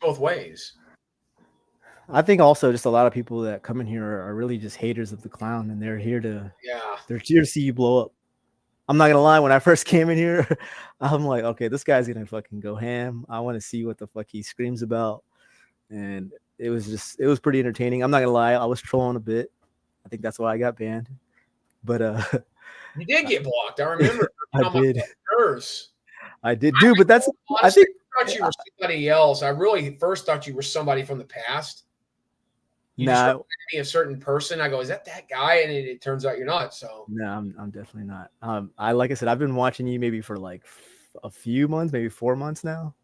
both ways. I think also just a lot of people that come in here are really just haters of the clown, and Yeah. they're here to see you blow up. I'm not gonna lie. When I first came in here, I'm like, okay, this guy's gonna fucking go ham. I want to see what the fuck he screams about, and it was pretty entertaining. I'm not gonna lie. I was trolling a bit. I think that's why I got banned. But You did get blocked. I remember I on my did, nerves. I did, dude. But that's I Honestly, think I thought you were somebody else. I really first thought you were somebody from the past. You just nah, reminded me of a certain person. I go, is that guy? And it turns out you're not. So no, I'm definitely not. I like I said, I've been watching you maybe for like a few months, maybe 4 months now.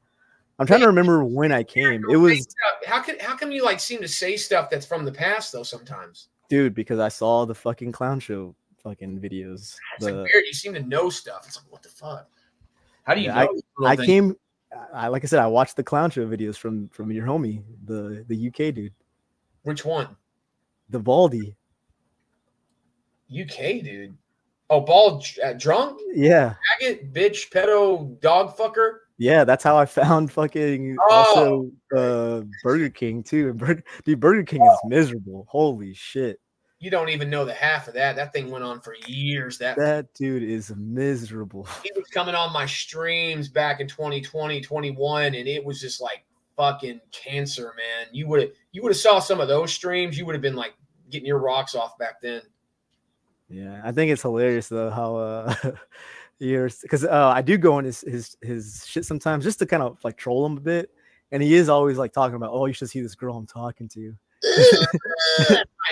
I'm trying yeah, to remember when I came. It was how come you like seem to say stuff that's from the past though sometimes? dude because I saw the fucking clown show fucking videos. It's like weird. You seem to know stuff. It's like what the fuck? How do you Yeah, know I little things? came. I like I said, I watched the clown show videos from your homie, the UK dude, Which one? the Baldy. UK dude. Oh, bald, drunk, Yeah, faggot, bitch, pedo, dog fucker. yeah, that's how I found fucking Oh, also great. Burger King too. And dude, Burger King is miserable. Holy shit, You don't even know the half of that. That thing went on for years. that dude is miserable. He was coming on my streams back in 2020, 21, and it was just like fucking cancer, man. You would have saw some of those streams. You would have been like getting your rocks off back then. Yeah, I think it's hilarious though how you're because I do go in his shit sometimes just to kind of like troll him a bit, and he is always like talking about, oh, you should see this girl I'm talking to.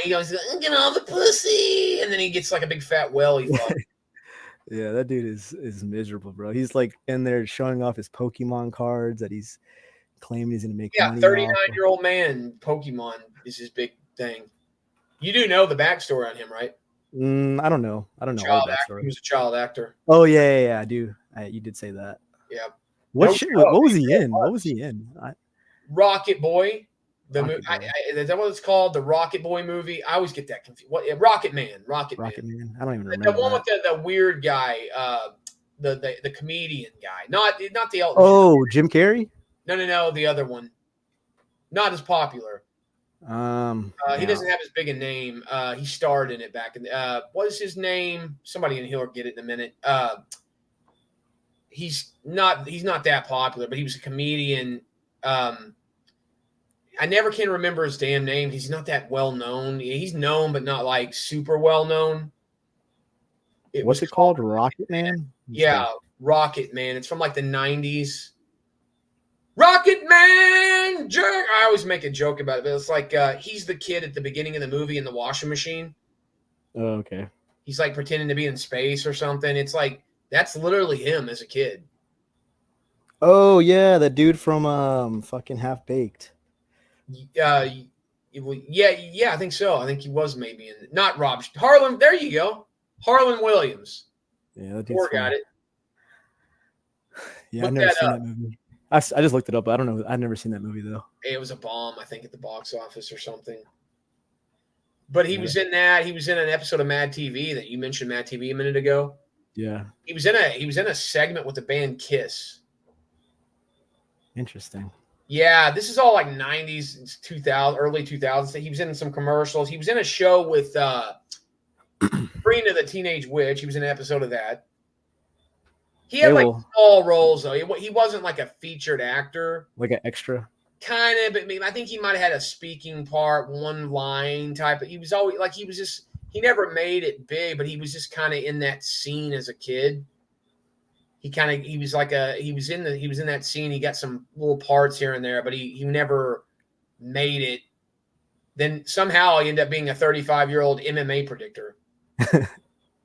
He goes, get all the pussy, and then he gets like a big fat welly. Yeah, that dude is miserable, bro. He's like in there showing off his Pokemon cards that he's claiming he's gonna make Yeah, money off. 39-year-old man. Pokemon is his big thing. You do know the backstory on him, right? I don't know. I don't know all Child the actor. He backstory. was a child actor. Oh yeah, I do. You did say that. Yeah. What No shit? joke. What was he in? What was he in? Rocket Boy. Rocket Boy. Is that what it's called? The Rocket Boy movie? I always get that confused. What? Rocket Man. Rocket Man. I don't even The remember one that. with the weird guy, the comedian guy. Not the Elton. Oh, Jim Carrey. No, the other one. Not as popular. He Yeah. doesn't have as big a name. He starred in it back in. What is his name? Somebody in here will get it in a minute. He's not that popular, but he was a comedian. I never can remember his damn name. He's not that well known. He's known, but not like super well known. What's it called? Rocket Man? Yeah, Rocket Man. It's from like the 90s. Rocket Man! Jerk! I always make a joke about it, but it's like he's the kid at the beginning of the movie in the washing machine. Oh, okay. He's like pretending to be in space or something. It's like that's literally him as a kid. Oh yeah, the dude from fucking Half Baked. Yeah, I think so. I think he was maybe in not Rob Harlan. There you go, Harlan Williams. Yeah, that dude's got it. Yeah, I've never seen that movie. I just looked it up. I don't know. I've never seen that movie though. It was a bomb, I think, at the box office or something. But he was in that. He was in an episode of Mad TV that you mentioned, Mad TV, a minute ago. Yeah. He was in a segment with the band Kiss. Interesting. Yeah, this is all like 90s, 2000, early 2000s. He was in some commercials. He was in a show with Sabrina the Teenage Witch. He was in an episode of that. He had small roles, though. He wasn't like a featured actor. Like an extra? Kind of, but I think he might have had a speaking part, one line type. But he was always like, he never made it big, but he was just kind of in that scene as a kid. He was in that scene. He got some little parts here and there, but he never made it. Then somehow he ended up being a 35-year-old MMA predictor,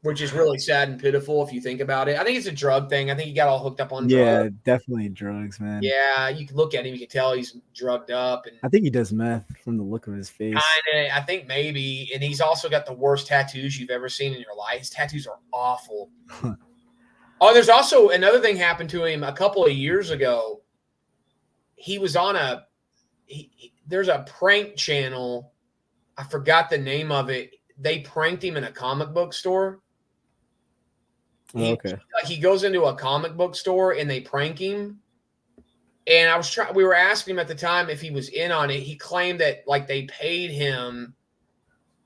which is really sad and pitiful if you think about it. I think it's a drug thing. I think he got all hooked up on drugs. Yeah, definitely drugs, man. Yeah, you can look at him, you can tell he's drugged up. And I think he does meth from the look of his face. Kinda, I think maybe. And he's also got the worst tattoos you've ever seen in your life. His tattoos are awful. Oh, there's also another thing happened to him a couple of years ago. He was on there's a prank channel. I forgot the name of it. They pranked him in a comic book store. Okay. He goes into a comic book store and they prank him. And we were asking him at the time if he was in on it. He claimed that like they paid him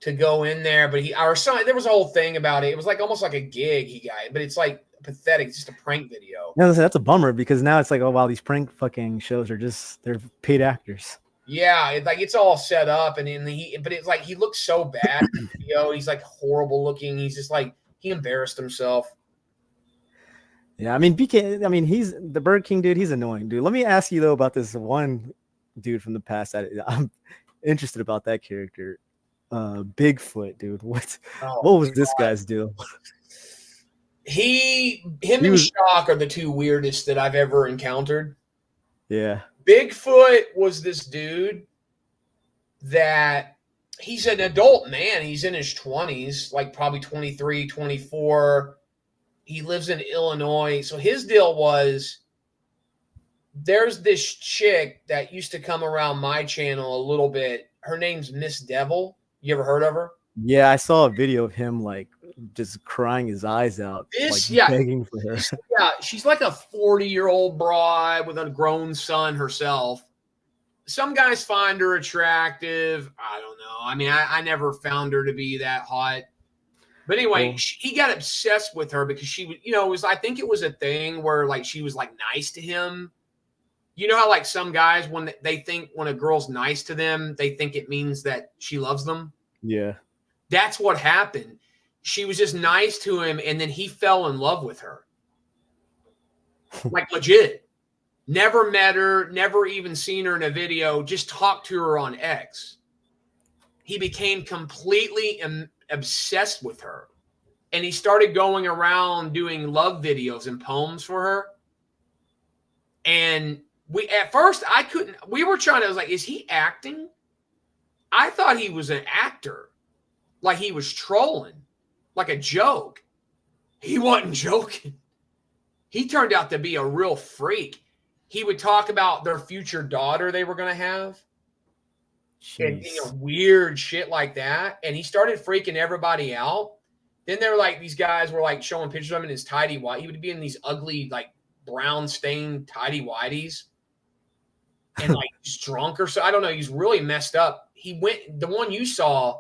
to go in there, but there was a whole thing about it. It was like almost like a gig he got, but it's like pathetic. It's just a prank video. No, that's a bummer because now it's like, oh wow, these prank fucking shows are they're paid actors. Yeah, it's all set up, but it's like he looks so bad in the video. He's like horrible looking. He's just like he embarrassed himself. Yeah, I mean BK. I mean he's the Burger King dude. He's annoying, dude. Let me ask you though about this one dude from the past. I'm interested about that character, Bigfoot, dude. What was this guy's deal? Him and Shock are the two weirdest that I've ever encountered. Yeah. Bigfoot was this dude that he's an adult man. He's in his 20s, like probably 23, 24. He lives in Illinois. So his deal was there's this chick that used to come around my channel a little bit. Her name's Miss Devil. You ever heard of her? Yeah, I saw a video of him like just crying his eyes out, begging for her. Yeah, she's like a 40-year-old bride with a grown son herself. Some guys find her attractive. I don't know. I mean, I never found her to be that hot. But anyway, he got obsessed with her because she was, I think it was a thing where like she was like nice to him. You know how like some guys, when they think when a girl's nice to them, they think it means that she loves them? Yeah. That's what happened. She was just nice to him, and then he fell in love with her. Like legit. Never met her, never even seen her in a video, just talked to her on X. He became completely obsessed with her. And he started going around doing love videos and poems for her. And at first we were trying to, I was like, is he acting? I thought he was an actor. Like he was trolling. Like a joke. He wasn't joking. He turned out to be a real freak. He would talk about their future daughter they were going to have. Jeez. And weird shit like that. And he started freaking everybody out. Then they're like, these guys were like showing pictures of him in his tidy white. He would be in these ugly, like brown stained tidy whities. And like he's drunk or so. I don't know. He's really messed up. The one you saw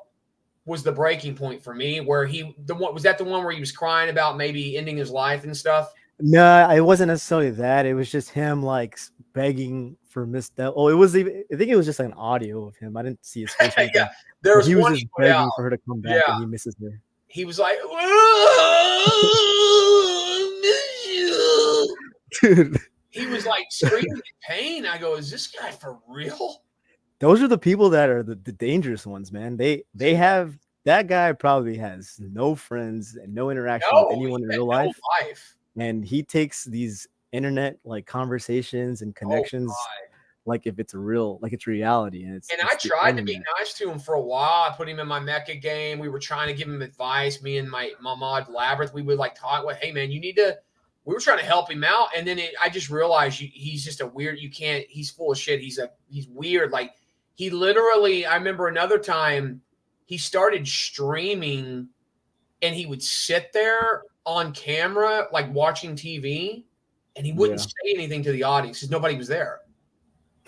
was the breaking point for me, where was that the one where he was crying about maybe ending his life and stuff? No, it wasn't necessarily that. It was just him like begging for Miss Devil. Oh, I think it was just like an audio of him. I didn't see his face. Yeah, there was he was just begging for her to come back, and he misses her. He was like, "Oh, miss you." Dude. He was like screaming in pain. I go, "Is this guy for real?" Those are the people that are the dangerous ones, man. They have that guy probably has no friends and no interaction with anyone in real life. And he takes these internet like conversations and connections like if it's it's reality. And I tried to be nice to him for a while. I put him in my Mecca game. We were trying to give him advice. Me and my mod Labyrinth, we would like talk with, hey man, we were trying to help him out. And then I just realized he's just a weird, he's full of shit. He's weird. Like he literally, I remember another time he started streaming and he would sit there on camera, like watching TV, and he wouldn't say anything to the audience because nobody was there.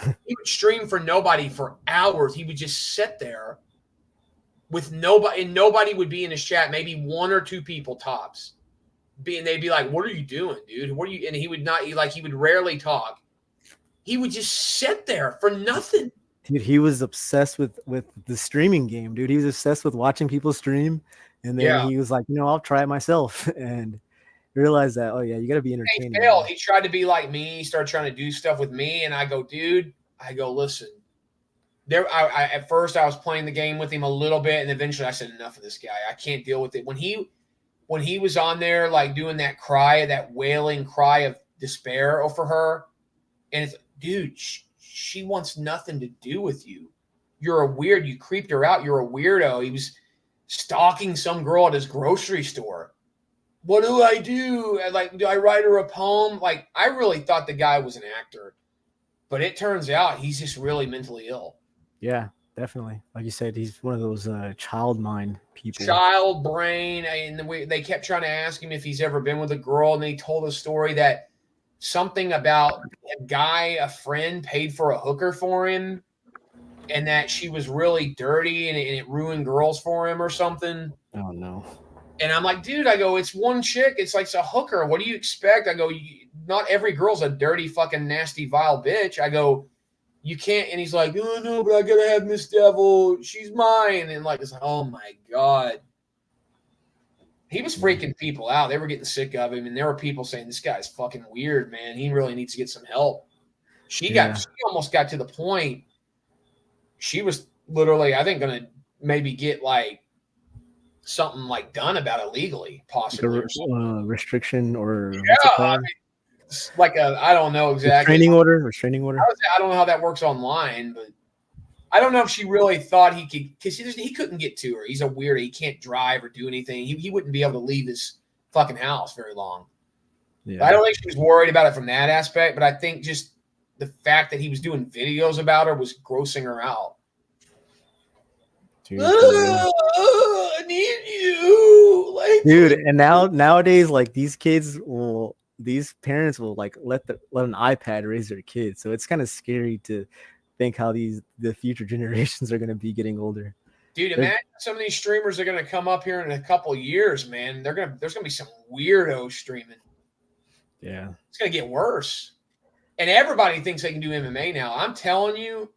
He would stream for nobody for hours. He would just sit there with nobody, and nobody would be in his chat, maybe one or two people tops. And they'd be like, what are you doing, dude? What are you? And he would he would rarely talk. He would just sit there for nothing. Dude, he was obsessed with the streaming game, dude. He was obsessed with watching people stream. And then he was like, I'll try it myself, and realized that, you got to be entertaining. He tried to be like me. He started trying to do stuff with me, and I go, dude, listen. At first I was playing the game with him a little bit, and eventually I said, enough of this guy. I can't deal with it. When he was on there, like doing that wailing cry of despair for her, and it's, dude, she wants nothing to do with you. You're a weird. You creeped her out. You're a weirdo. He was stalking some girl at his grocery store. What do I do? Do I write her a poem? Like, I really thought the guy was an actor, but it turns out he's just really mentally ill. Yeah, definitely. Like you said, he's one of those child mind people. Child brain. And they kept trying to ask him if he's ever been with a girl, and he told a story that something about a friend paid for a hooker for him, and that she was really dirty and it ruined girls for him or something. Oh no. And I'm like, dude, I go, it's one chick. It's like it's a hooker. What do you expect? I go, not every girl's a dirty, fucking nasty, vile bitch. I go, you can't. And he's like, oh no, but I gotta have Miss Devil. She's mine. And like, it's like, oh my God. He was freaking people out. They were getting sick of him, and there were people saying, this guy's fucking weird, man. He really needs to get some help. She almost got to the point. She was literally, I think, gonna maybe get like something like done about it legally, possibly. Like a restriction or I mean, like I don't know exactly. Restraining order. I don't know how that works online, but I don't know if she really thought he could, because he couldn't get to her. He's a weirdo. He can't drive or do anything. He wouldn't be able to leave his fucking house very long. Yeah. I don't think she was worried about it from that aspect, but I think just the fact that he was doing videos about her was grossing her out. Dude, I need you, like, dude. And nowadays, like these parents will like let an iPad raise their kids. So it's kind of scary to think how the future generations are going to be getting older. Dude, imagine some of these streamers are going to come up here in a couple of years, man. There's going to be some weirdos streaming. Yeah, it's going to get worse. And everybody thinks they can do MMA now. I'm telling you,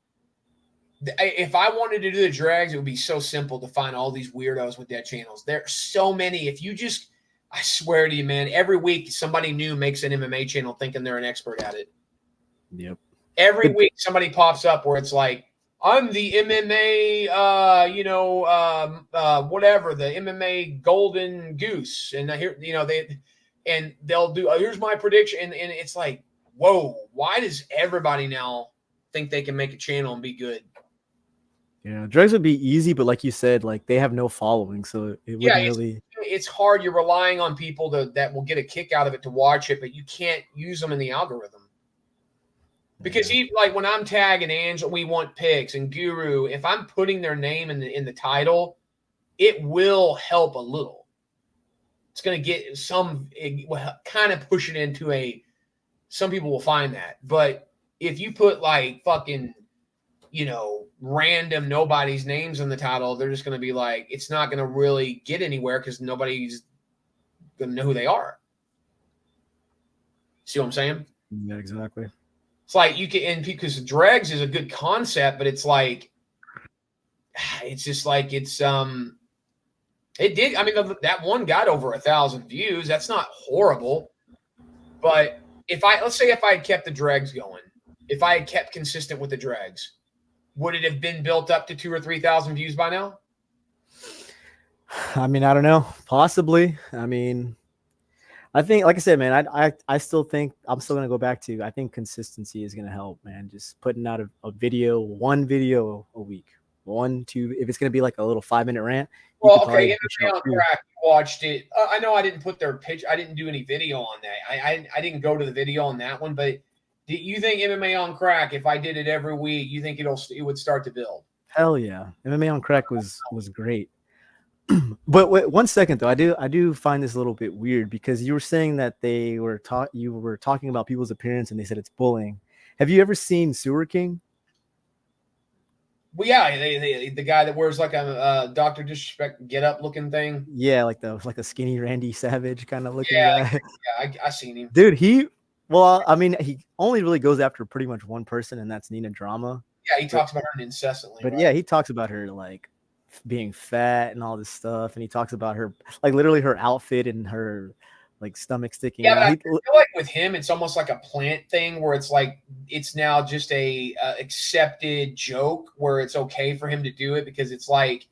if I wanted to do the drags, it would be so simple to find all these weirdos with dead channels. There are so many. If you just, I swear to you, man, every week somebody new makes an MMA channel thinking they're an expert at it. Yep. Every week somebody pops up where it's like, I'm the MMA, whatever, the MMA golden goose. And here, they'll do, here's my prediction. And it's like, whoa, why does everybody now think they can make a channel and be good? Yeah, drugs would be easy, but like you said, like they have no following, so it wouldn't really. It's hard. You're relying on people that will get a kick out of it to watch it, but you can't use them in the algorithm. Because like when I'm tagging Angel, we want picks and Guru. If I'm putting their name in the title, it will help a little. It's going to get it will kind of push it into some people will find that. But if you put like fucking, random nobody's names in the title, they're just going to be like, it's not going to really get anywhere because nobody's going to know who they are. See what I'm saying? Yeah, exactly. It's like you can, and because dregs is a good concept, but it's like, it's just like it did. I mean, that one got over 1,000 views. That's not horrible. But let's say if I had kept the dregs going, if I had kept consistent with the dregs, would it have been built up to 2,000 or 3,000 views by now? I mean, I don't know. Possibly. I mean, I think, like I said, man, I still think I'm still going to go back to, I think consistency is going to help, man. Just putting out one video a week, 1, 2, if it's going to be like a little 5-minute rant. Well, okay, MMA on Crack, you watched it. I know I didn't put their pitch. I didn't do any video on that. I didn't go to the video on that one, but do you think MMA on Crack, if I did it every week, you think it would start to build? Hell yeah. MMA on Crack was great. But wait, 1 second though, I do find this a little bit weird because you were saying that you were talking about people's appearance and they said it's bullying. Have you ever seen Sewer King? Well, yeah, the guy that wears like a Dr. Disrespect get up looking thing. Yeah, like a skinny Randy Savage kind of looking guy. Yeah, I seen him. Dude, he only really goes after pretty much one person, and that's Nina Drama. Yeah, he talks about her incessantly. But right? Yeah, he talks about her like being fat and all this stuff, and he talks about her like literally her outfit and her like stomach sticking out. I feel like with him it's almost like a plant thing where it's like it's now just a accepted joke where it's okay for him to do it because it's like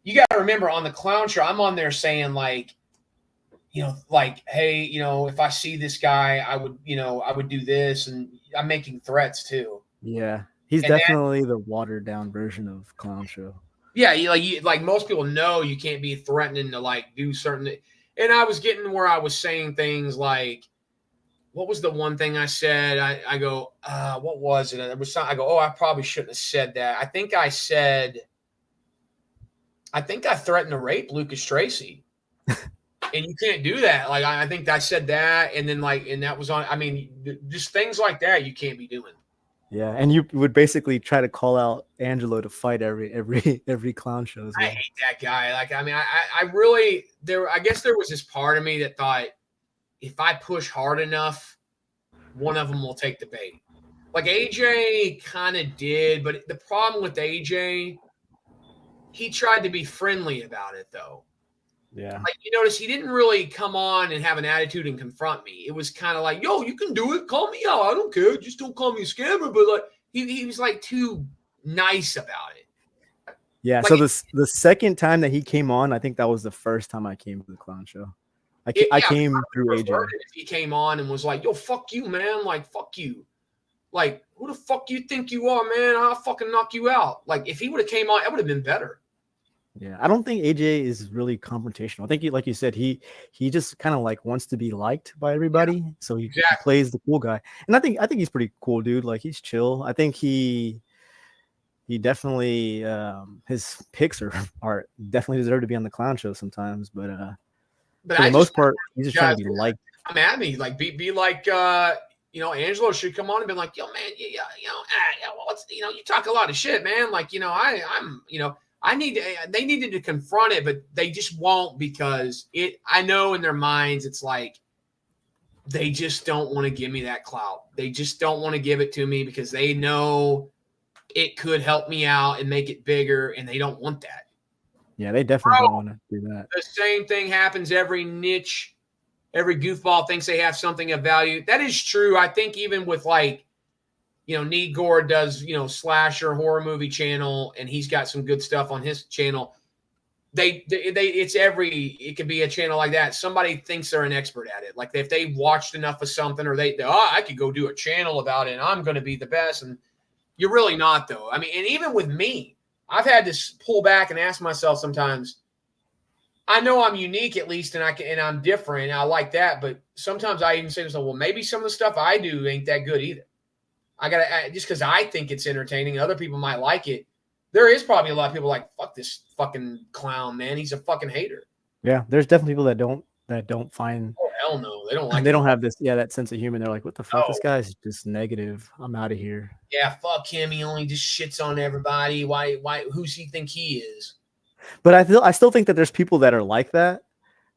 you got to remember on the Clown Show I'm on there saying like hey, if I see this guy I would do this, and I'm making threats too. Yeah, he's definitely the watered down version of Clown Show. Yeah, like most people know you can't be threatening to like do certain. And I was getting where I was saying things like, what was the one thing I said? I go, what was it? I go, I probably shouldn't have said that. I think I threatened to rape Lucas Tracy. And you can't do that. Like I think I said that, and then and that was on. I mean, just things like that you can't be doing. Yeah, and you would basically try to call out Angelo to fight every clown show as well. I hate that guy. Like I mean, I really I guess there was this part of me that thought if I push hard enough, one of them will take the bait. Like AJ kind of did, but the problem with AJ, he tried to be friendly about it though. Yeah. Like you notice he didn't really come on and have an attitude and confront me. It was kind of like, yo, you can do it. Call me out. I don't care. Just don't call me a scammer. But like he was like too nice about it. Yeah. Like, So the second time that he came on, I think that was the first time I came to the clown show. I came through AJ. If he came on and was like, yo, fuck you, man. Like, fuck you. Like, who the fuck you think you are, man? I'll fucking knock you out. Like, if he would have came on, it would have been better. Yeah, I don't think AJ is really confrontational. I think, like you said, he just kind of like wants to be liked by everybody, so he plays the cool guy. And I think he's pretty cool, dude. Like he's chill. I think he definitely his picks are definitely deserve to be on the clown show sometimes. But for the most part, he's just trying to be liked. Come at me, like be like Angelo should come on and be like, yo, man, you talk a lot of shit, man. Like I'm they needed to confront it, but they just won't because I know in their minds it's like they just don't want to give me that clout. They just don't want to give it to me because they know it could help me out and make it bigger, and they don't want that. Yeah, they definitely don't want to do that. The same thing happens every niche. Every goofball thinks they have something of value. That is true. I think even with Need Gore does, slasher horror movie channel, and he's got some good stuff on his channel. It could be a channel like that. Somebody thinks they're an expert at it. Like if they watched enough of something, or I could go do a channel about it, and I'm going to be the best. And you're really not, though. I mean, and even with me, I've had to pull back and ask myself sometimes. I know I'm unique at least, and I'm different. And I like that, but sometimes I even say to myself, well, maybe some of the stuff I do ain't that good either. I gotta just because I think it's entertaining, other people might like it. There is probably a lot of people like, fuck this fucking clown, man. He's a fucking hater. Yeah, there's definitely people that don't find. Oh hell no, they don't like. They don't have this, that sense of humor. They're like, what the fuck? This guy's just negative. I'm out of here. Yeah, fuck him. He only just shits on everybody. Why? Who's he think he is? But I still think that there's people that are like that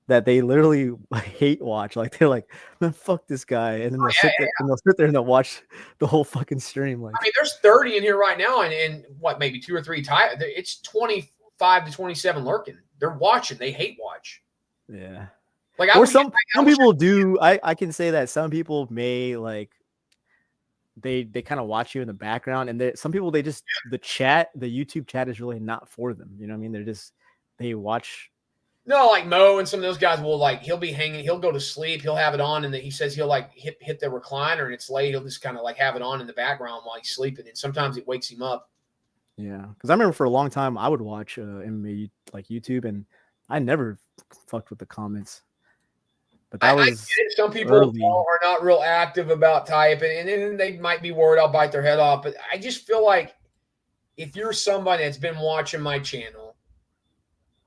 they literally hate watch. Like they're like, man, fuck this guy, and then they'll sit there and they'll watch the whole fucking stream. Like, I mean, there's 30 in here right now, and what, maybe 2 or 3 times. It's 25 to 27 lurking. They're watching. They hate watch. Yeah. Like, or some people do. I can say that some people may like. They kind of watch you in the background, and some people the YouTube chat is really not for them. You know what I mean? They watch. No, like Mo and some of those guys will he'll be hanging, he'll go to sleep, he'll have it on, and he says he'll hit the recliner and it's late, he'll just kind of have it on in the background while he's sleeping, and sometimes it wakes him up. Yeah, because I remember for a long time I would watch MMA YouTube, and I never fucked with the comments. But that was some people are not real active about typing, and then they might be worried I'll bite their head off. But I just feel like if you're somebody that's been watching my channel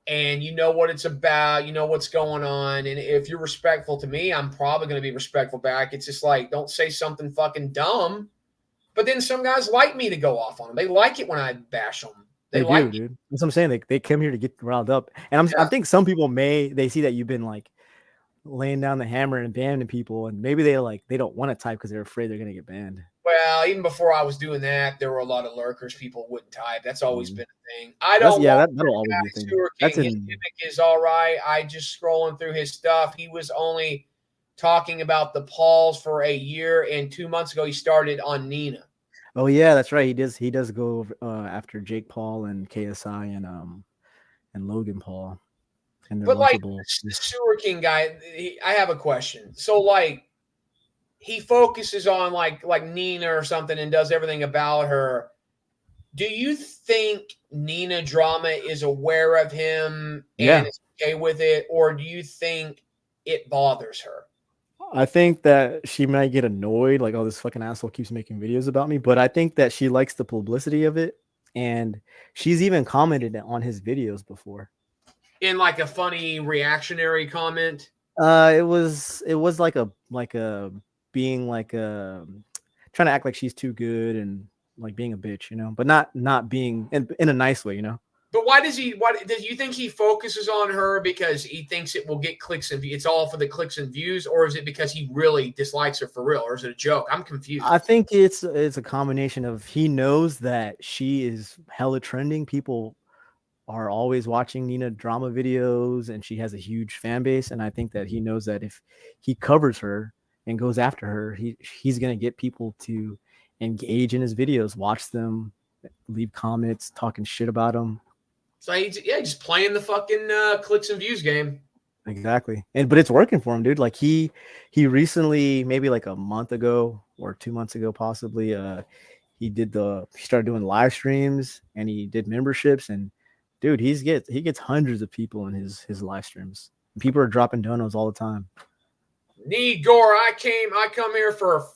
and you know what it's about, you know what's going on, and if you're respectful to me, I'm probably going to be respectful back. It's just like, don't say something fucking dumb. But then some guys like me to go off on them. They like it when I bash them. They like do, dude. That's what I'm saying. They come here to get riled up. And I think some people they see that you've been like laying down the hammer and banning people, and maybe they don't want to type because they're afraid they're going to get banned. Well, even before I was doing that, there were a lot of lurkers. People wouldn't type. That's always been a thing. I don't. That'll always be a thing. His gimmick is all right. I just scrolling through his stuff. He was only talking about the Pauls for a year, and 2 months ago he started on Nina. Oh yeah, that's right. He does go after Jake Paul and KSI and Logan Paul. But the Sewer King guy, I have a question. So he focuses on like Nina or something and does everything about her. Do you think Nina Drama is aware of him and is okay with it, or do you think it bothers her? I think that she might get annoyed, like, oh, this fucking asshole keeps making videos about me. But I think that she likes the publicity of it, and she's even commented on his videos before. In like a funny reactionary comment. It was like a being like trying to act like she's too good and like being a bitch, you know, but not being in a nice way, you know. But why does you think he focuses on her because he thinks it will get clicks and it's all for the clicks and views, or is it because he really dislikes her for real, or is it a joke? I'm confused. I think it's a combination of he knows that she is hella trending. People are always watching Nina drama videos and she has a huge fan base. And I think that he knows that if he covers her and goes after her, he's going to get people to engage in his videos, watch them, leave comments, talking shit about them. So he's just playing the fucking clicks and views game. Exactly. But it's working for him, dude. Like he recently, maybe like a month ago or 2 months ago, possibly, he started doing live streams and he did memberships, and dude, he gets hundreds of people in his live streams. People are dropping donos all the time. Gore, I come here for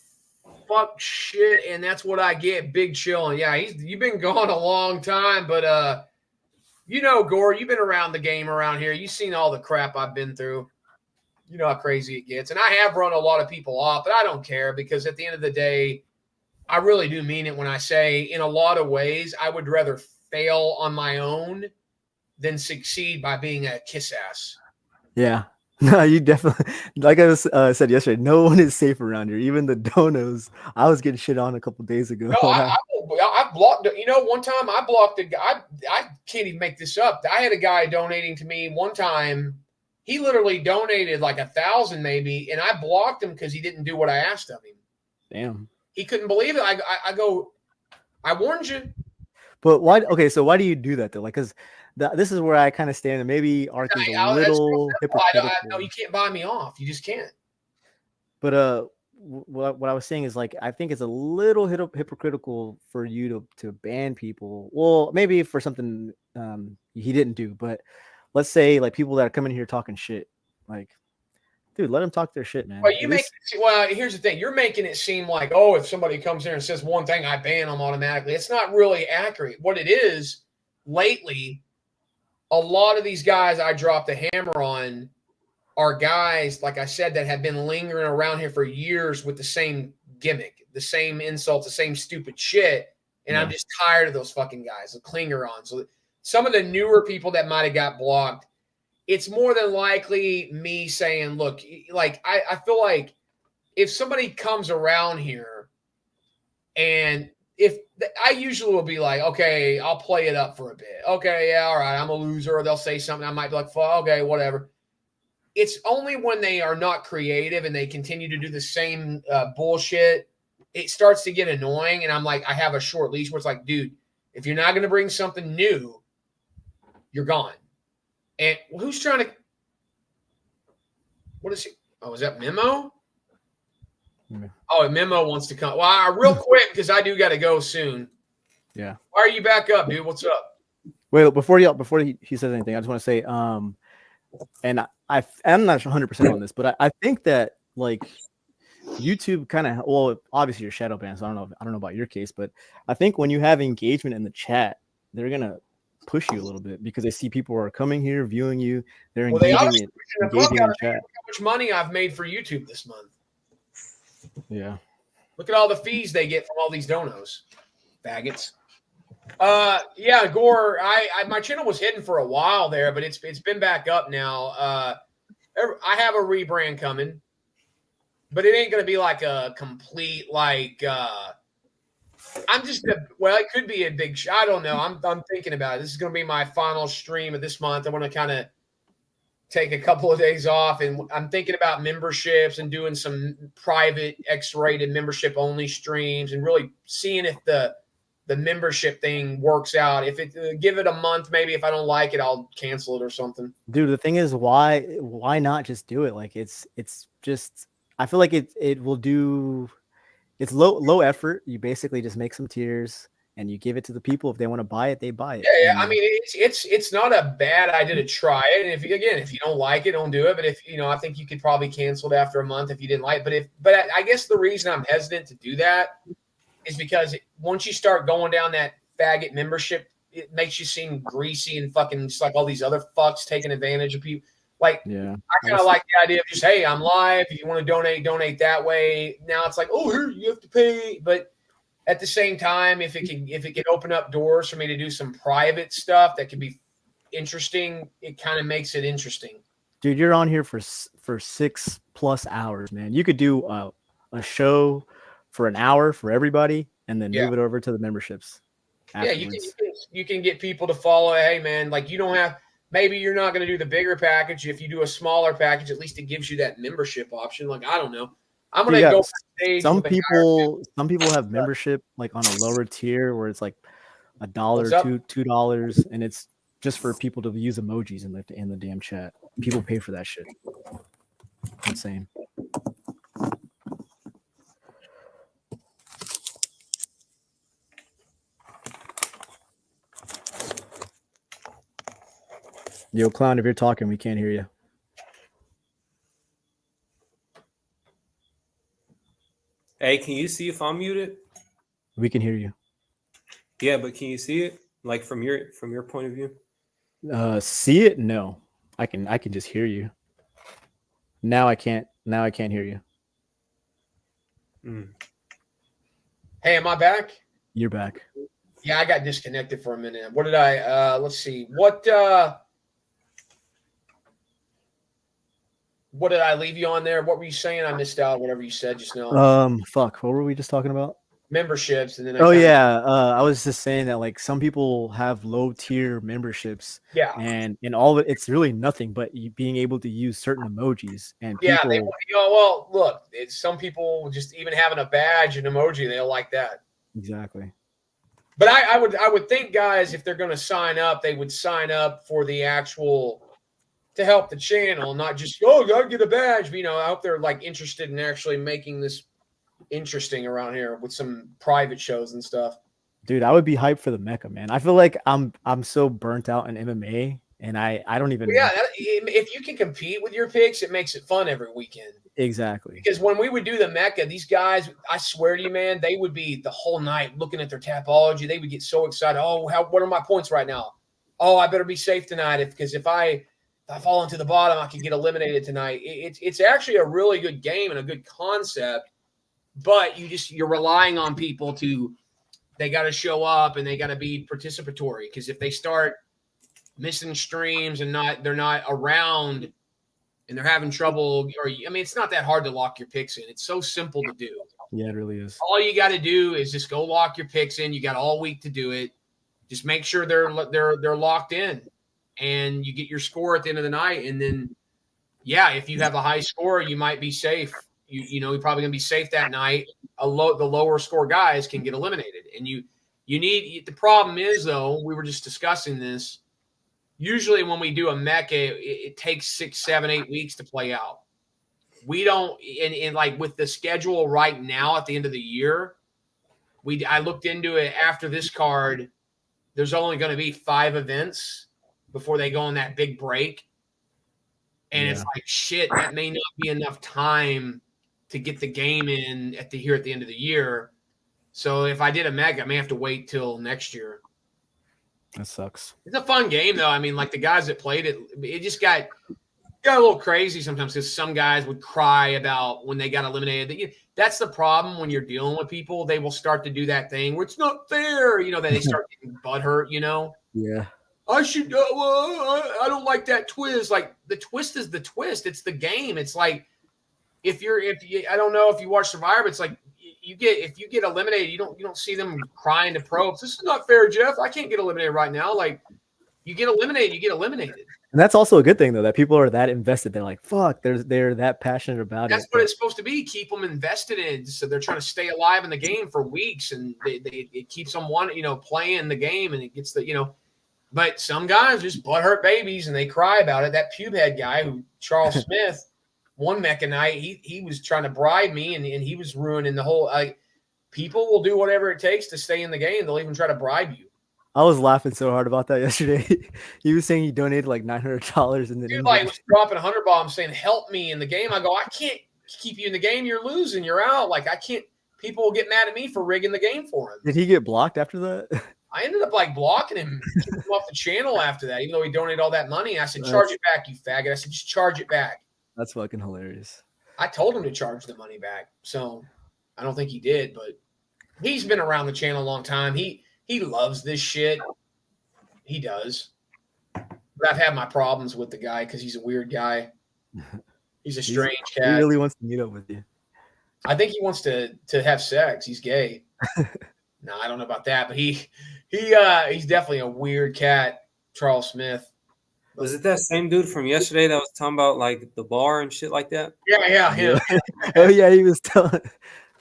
fuck shit, and that's what I get. Big chillin'. Yeah, you've been gone a long time, but you know, Gore, you've been around the game around here. You've seen all the crap I've been through. You know how crazy it gets. And I have run a lot of people off, but I don't care because at the end of the day, I really do mean it when I say in a lot of ways, I would rather fail on my own than succeed by being a kiss ass. Yeah. No, you definitely, like I said yesterday, no one is safe around here. Even the donos. I was getting shit on a couple days ago. No, I blocked. You know, one time I blocked a guy. I can't even make this up. I had a guy donating to me one time. He literally donated like 1,000 maybe, and I blocked him because he didn't do what I asked of him. Damn. He couldn't believe it. I go, I warned you. But why? Okay, so why do you do that though? Like, because this is where I kind of stand, and maybe Arky's a little hypocritical. No, you can't buy me off. You just can't. But what I was saying is, like, I think it's a little hypocritical for you to ban people. Well, maybe for something he didn't do, but let's say like people that are coming here talking shit, like, dude, let them talk their shit, man. Well, here's the thing. You're making it seem like, oh, if somebody comes here and says one thing, I ban them automatically. It's not really accurate. What it is, lately, a lot of these guys I dropped the hammer on are guys, like I said, that have been lingering around here for years with the same gimmick, the same insults, the same stupid shit. And I'm just tired of those fucking guys, the clinger on. So some of the newer people that might have got blocked, it's more than likely me saying, look, like I feel like if somebody comes around here and I usually will be like, okay, I'll play it up for a bit. Okay, yeah, all right, I'm a loser. Or they'll say something. I might be like, okay, whatever. It's only when they are not creative and they continue to do the same bullshit, it starts to get annoying. And I'm like, I have a short leash where it's like, dude, if you're not going to bring something new, you're gone. And who's trying to – what is he? Oh, is that Memo? Yeah. Oh, Memo wants to come. Well, real quick, because I do got to go soon. Yeah. Why are you back up, dude? What's up? Wait, before he says anything, I just want to say, and I'm not 100% on this, but I think that like YouTube kind of, well, obviously you're shadow banned, so I don't know about your case, but I think when you have engagement in the chat, they're gonna push you a little bit because they see people are coming here, viewing you, they're engaging in chat. Look how much money I've made for YouTube this month. Yeah. Look at all the fees they get from all these donos. Faggots. Yeah, Gore, my channel was hidden for a while there, but it's been back up now. I have a rebrand coming, but it ain't gonna be like a complete like it could be a big I don't know. I'm thinking about it. This is gonna be my final stream of this month. I want to kind of take a couple of days off, and I'm thinking about memberships and doing some private X-rated membership only streams and really seeing if the membership thing works out. If it give it a month, maybe if I don't like it, I'll cancel it or something. Dude, the thing is, why not just do it? Like it's just, I feel like it will do. It's low effort. You basically just make some tiers and you give it to the people. If they want to buy it, they buy it. Yeah. I mean, it's not a bad idea to try it. And if you don't like it, don't do it. But I think you could probably cancel it after a month if you didn't like it. But I guess the reason I'm hesitant to do that is because once you start going down that faggot membership it makes you seem greasy and fucking just like all these other fucks taking advantage of people. Like, Yeah. I kind of like the idea of just, hey, I'm live. If you want to donate that way. Now it's like, oh, here you have to pay. But at the same time, if it can open up doors for me to do some private stuff that could be interesting, it kind of makes it interesting. Dude, you're on here for 6+ hours, man. You could do a show for an hour for everybody, and then move it over to the memberships. Afterwards. Yeah, you can get people to follow. Hey, man, like, you don't have. Maybe you're not going to do the bigger package. If you do a smaller package, at least it gives you that membership option. Like, I don't know. I'm going to go stage. Some people have membership like on a lower tier where it's like $1, $2, and it's just for people to use emojis in the damn chat. People pay for that shit. Insane. Yo, Clown, if you're talking, we can't hear you. Hey, can you see if I'm muted? We can hear you. Yeah, but can you see it? Like from your point of view? See it? No. I can just hear you. Now I can't hear you. Hey, am I back? You're back. Yeah, I got disconnected for a minute. What did I let's see. What did I leave you on there? What were you saying? I missed out whatever you said just now. Fuck. What were we just talking about? Memberships, and then I was just saying that like some people have low tier memberships. Yeah. And all of it, it's really nothing but you being able to use certain emojis and people, well, look, some people just even having a badge and emoji, they'll like that. Exactly. But I would think, guys, if they're going to sign up, they would sign up for the actual to help the channel, not just gotta get a badge. But, I hope they're like interested in actually making this interesting around here with some private shows and stuff. Dude, I would be hyped for the Mecca, man. I feel like I'm so burnt out in MMA, and I don't even. Yeah, if you can compete with your picks, it makes it fun every weekend. Exactly. Because when we would do the Mecca, these guys, I swear to you, man, they would be the whole night looking at their Tapology. They would get so excited. Oh, what are my points right now? Oh, I better be safe tonight because if I fall into the bottom, I can get eliminated tonight. It's actually a really good game and a good concept, but you're relying on people they got to show up and they got to be participatory, because if they start missing streams and they're not around and they're having trouble, it's not that hard to lock your picks in. It's so simple to do. Yeah, it really is. All you got to do is just go lock your picks in. You got all week to do it. Just make sure they're locked in, and you get your score at the end of the night. And then, yeah, if you have a high score, you might be safe. You're probably going to be safe that night. The lower score guys can get eliminated. And the problem is, though, we were just discussing this. Usually when we do a Mecca, it takes 6, 7, 8 weeks to play out. We don't, and like with the schedule right now at the end of the year, I looked into it after this card. There's only going to be 5 events before they go on that big break. And It's like, shit, that may not be enough time to get the game in at the end of the year. So if I did a Mecca, I may have to wait till next year. That sucks. It's a fun game, though. Like the guys that played it, it just got a little crazy sometimes, because some guys would cry about when they got eliminated. That's the problem when you're dealing with people. They will start to do that thing where it's not fair, that they start getting butthurt, Yeah. I should go. I don't like that twist. Like, the twist is the twist. It's the game. It's like I don't know if you watch Survivor, but it's like if you get eliminated, you don't see them crying to probes. This is not fair, Jeff. I can't get eliminated right now. Like, you get eliminated, you get eliminated. And that's also a good thing, though, that people are that invested. They're like, fuck, they're that passionate about it. That's what it's supposed to be. Keep them invested in. So they're trying to stay alive in the game for weeks, and it keeps them playing the game, and it gets But some guys just butthurt babies, and they cry about it. That pubehead guy, Charles Smith, one Mecca night, he was trying to bribe me, and he was ruining the whole. People will do whatever it takes to stay in the game. They'll even try to bribe you. I was laughing so hard about that yesterday. He was saying he donated like $900, and then dude was dropping 100 bombs saying, "Help me in the game." I go, I can't keep you in the game. You're losing. You're out. Like, I can't. People will get mad at me for rigging the game for him. Did he get blocked after that? I ended up like blocking him, kicking him off the channel after that, even though he donated all that money. I said, charge it back, you faggot. I said, just charge it back. That's fucking hilarious. I told him to charge the money back. So I don't think he did, but he's been around the channel a long time. He loves this shit. He does. But I've had my problems with the guy because he's a weird guy. He's a strange cat. He really wants to meet up with you. I think he wants to have sex. He's gay. No, I don't know about that, but he's definitely a weird cat, Charles Smith. Was it that same dude from yesterday that was talking about like the bar and shit like that? Yeah, him. Oh yeah, he was talking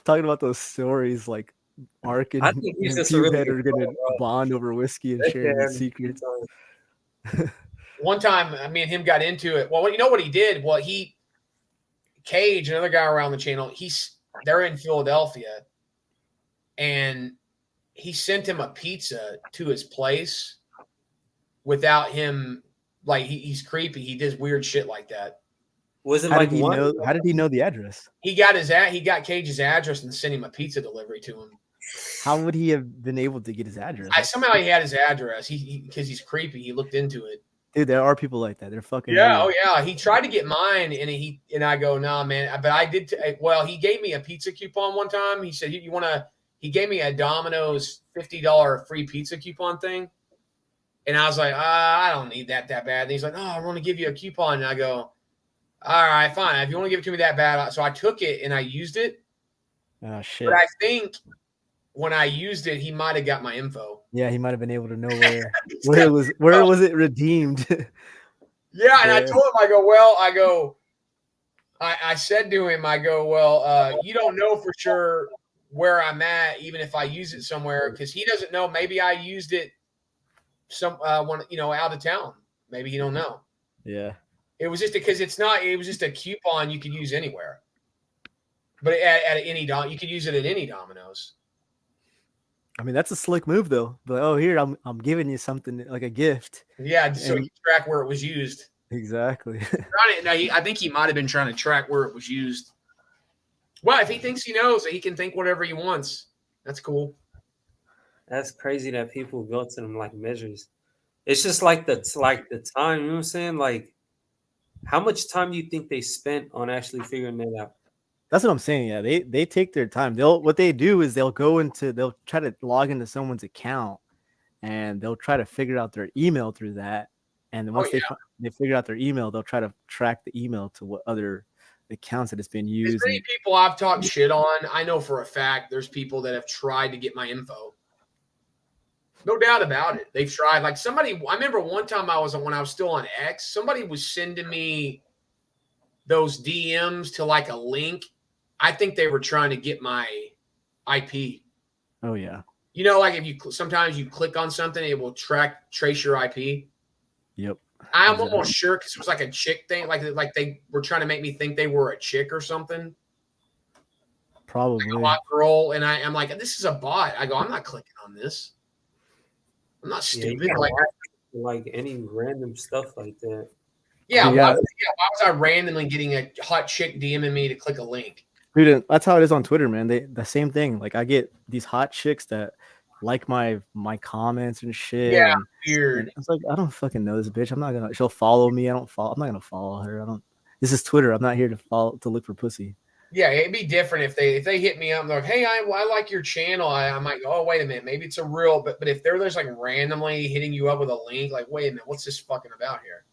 about those stories like Mark and Pubehead are gonna bond over whiskey and sharing secrets. One time, me and him got into it. Well, you know what he did? Well, Cage, another guy around the channel, they're in Philadelphia, and he sent him a pizza to his place without him. Like he's creepy. He does weird shit like that. Was it How like did he know the address? He got Cage's address and sent him a pizza delivery to him. How would he have been able to get his address? Somehow he had his address. Because he's creepy. He looked into it. Dude, there are people like that. They're fucking yeah. weird. Oh yeah. He tried to get mine, and I go, nah, man. But I did. Well, he gave me a pizza coupon one time. He said, "You want to?" He gave me a Domino's $50 free pizza coupon thing, and I was like, I don't need that bad. And he's like, "Oh, I want to give you a coupon." And I go, "All right, fine. If you want to give it to me that bad," so I took it and I used it. Oh shit! But I think when I used it, he might have got my info. Yeah, he might have been able to know where was it redeemed. Yeah, and I told him, I said to him, you don't know for sure where I'm at, even if I use it somewhere, because he doesn't know. Maybe I used it out of town. Maybe he don't know. Yeah. It was just because it was just a coupon you could use anywhere. But you could use it at any Domino's. I mean, that's a slick move, though. But here, I'm giving you something like a gift. Yeah, so you track where it was used. Exactly. I think he might have been trying to track where it was used. Well, if he thinks he knows, he can think whatever he wants. That's cool. That's crazy that people go to them like measures. It's just like the time. You know what I'm saying? Like, how much time do you think they spent on actually figuring that out? That's what I'm saying. Yeah, they take their time. What they do is they'll try to log into someone's account, and they'll try to figure out their email through that. And then once they figure out their email, they'll try to track the email to what other accounts that it's been used. There's many people I've talked shit on. I know for a fact there's people that have tried to get my info. No doubt about it. They've tried. Like I remember one time when I was still on X, somebody was sending me those DMs to like a link. I think they were trying to get my IP. Oh yeah. You know, like sometimes you click on something, it will trace your IP. Yep. I'm almost sure because it was like a chick thing, like they were trying to make me think they were a chick or something. Probably like a hot girl, and I'm like, this is a bot. I go, I'm not clicking on this. I'm not stupid. Like any random stuff like that. Yeah, why was I randomly getting a hot chick DMing me to click a link? Dude, that's how it is on Twitter, man. The same thing. Like I get these hot chicks that like my comments and shit. Yeah, weird. And it's like, I don't fucking know this bitch. She'll follow me. I'm not gonna follow her. This is Twitter. I'm not here to look for pussy. Yeah, it'd be different if they hit me up and they're like, hey, I like your channel. I might go, oh, wait a minute, maybe it's a real, but if they're just like randomly hitting you up with a link, like, wait a minute, what's this fucking about here?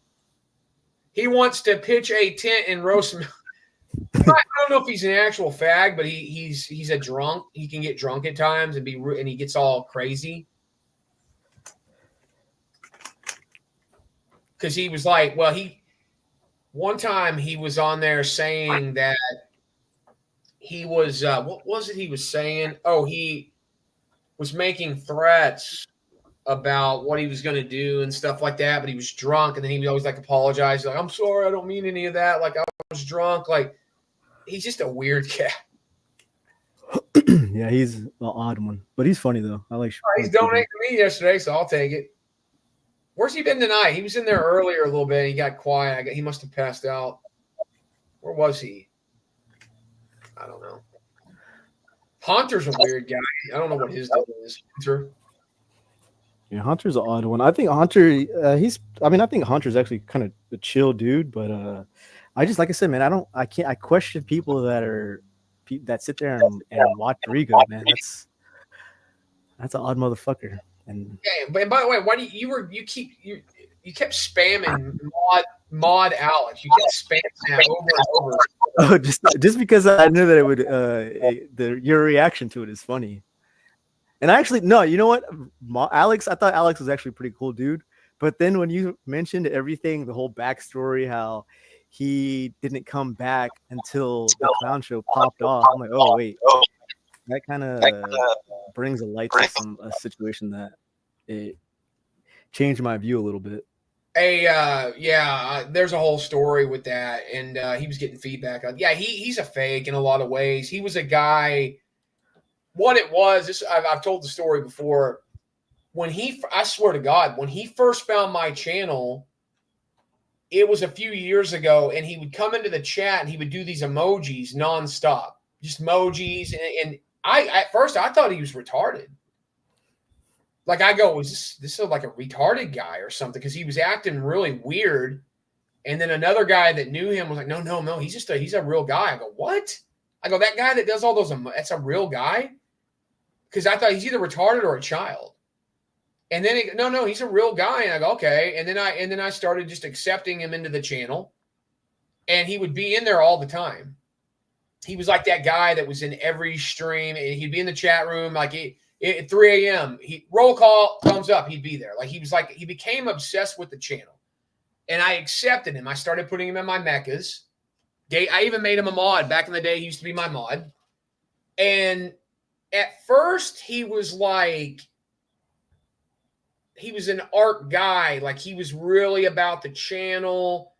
He wants to pitch a tent and roast him. I don't know if he's an actual fag, but he's a drunk. He can get drunk at times and he gets all crazy. Because he was like, one time he was on there saying that he was, what was it he was saying? Oh, he was making threats about what he was going to do and stuff like that, but he was drunk, and then he would always like apologize. Like, I'm sorry, I don't mean any of that. Like, I was drunk. Like, he's just a weird cat. Yeah, he's an odd one, but he's funny though. I like. He's donating to me yesterday, so I'll take it. Where's he been tonight? He was in there earlier a little bit. He got quiet. He must have passed out. Where was he? I don't know. Hunter's a weird guy. I don't know what his deal is. Hunter. Yeah, Hunter's an odd one. I think Hunter, I think Hunter's actually kind of a chill dude, but I just like I said, man, I question people that sit there and watch Riga, man. That's an odd motherfucker. And Yeah, but by the way, why do you kept spamming mod Alex? You kept spamming that over and over. oh, just because I knew that it would, your reaction to it is funny. And actually, no, you know what, Alex, I thought Alex was actually a pretty cool dude. But then when you mentioned everything, the whole backstory, how he didn't come back until the clown show popped off, I'm like, oh wait, that kind of brings a light to a situation that it changed my view a little bit. There's a whole story with that, and he was getting feedback on. Yeah, he's a fake in a lot of ways. He was a guy. What it was, I've told the story before. I swear to God, when he first found my channel, it was a few years ago, and he would come into the chat and he would do these emojis nonstop, just emojis, and at first I thought he was retarded. Like I go, is this like a retarded guy or something? Because he was acting really weird. And then another guy that knew him was like, no, he's a real guy. I go, what? I go, that guy that does all those, that's a real guy? Because I thought he's either retarded or a child. And then no, he's a real guy. And I go, okay. And then I started just accepting him into the channel. And he would be in there all the time. He was like that guy that was in every stream. And he'd be in the chat room like at 3 a.m. He roll call, thumbs up, he'd be there. Like he became obsessed with the channel. And I accepted him. I started putting him in my mechas. I even made him a mod. Back in the day, he used to be my mod. And at first, he was an art guy. Like he was really about the channel,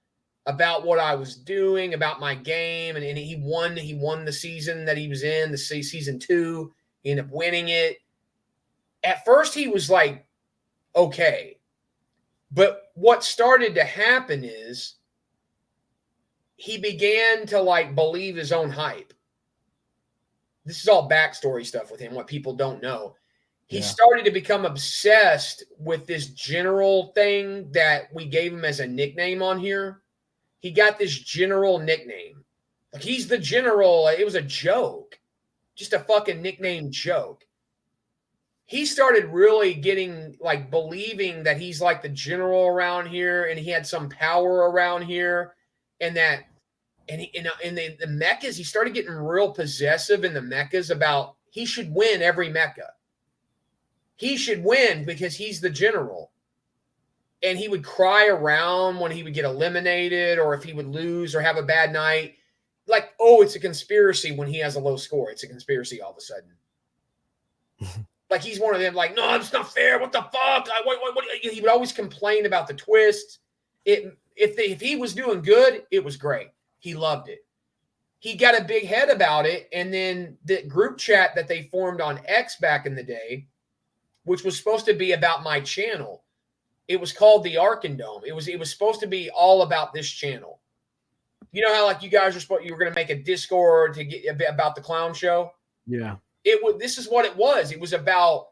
about what I was doing, about my game. And he won the season that he was in, the season 2. He ended up winning it. At first, he was like, okay. But what started to happen is he began to like believe his own hype. This is all backstory stuff with him, what people don't know. He started to become obsessed with this general thing that we gave him as a nickname on here. He got this general nickname. Like he's the general. It was a joke. Just a fucking nickname joke. He started really getting like believing that he's like the general around here and he had some power around here and that and in the mechas, he started getting real possessive in the mechas about he should win every mecha. He should win because he's the general. And he would cry around when he would get eliminated or if he would lose or have a bad night. Like, oh, it's a conspiracy when he has a low score. It's a conspiracy all of a sudden. Like he's one of them, like, no, it's not fair. What the fuck? What? He would always complain about the twists. If he was doing good, it was great. He loved it. He got a big head about it. And then the group chat that they formed on X back in the day, which was supposed to be about my channel, it was called the Arkandome. It was supposed to be all about this channel. You know how like you guys you were going to make a Discord to get a bit about the clown show? Yeah. This is what it was. It was about,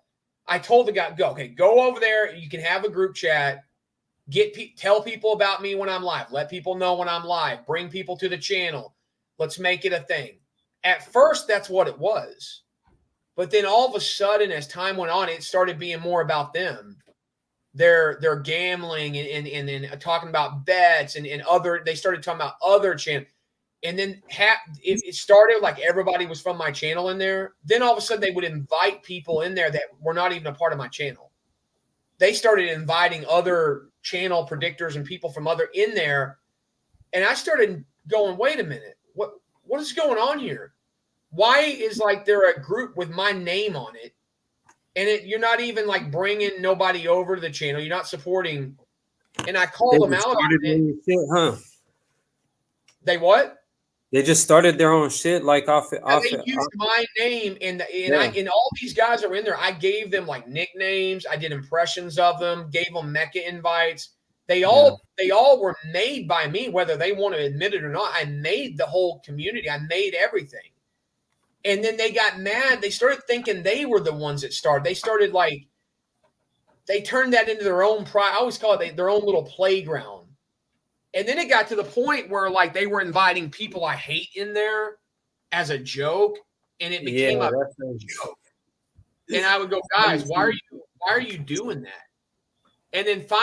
I told the guy, go over there. You can have a group chat, tell people about me when I'm live. Let people know when I'm live, bring people to the channel. Let's make it a thing. At first, that's what it was. But then all of a sudden, as time went on, it started being more about them. They're gambling and talking about bets and they started talking about other channels. And then it started like everybody was from my channel in there. Then all of a sudden they would invite people in there that were not even a part of my channel. They started inviting other channel predictors and people from other in there. And I started going, wait a minute, what is going on here? Why is like there a group with my name on it? And you're not even like bringing nobody over to the channel. You're not supporting. And I called them out on it. Shit, huh? They what? They just started their own shit, like they used my name, and all these guys are in there. I gave them like nicknames. I did impressions of them. Gave them mecha invites. They all were made by me, whether they want to admit it or not. I made the whole community. I made everything, and then they got mad. They started thinking they were the ones that started. They started like they turned that into their own I always call it their own little playground. And then it got to the point where like they were inviting people I hate in there as a joke, and it became a joke. And I would go, guys, why are you doing that? And then finally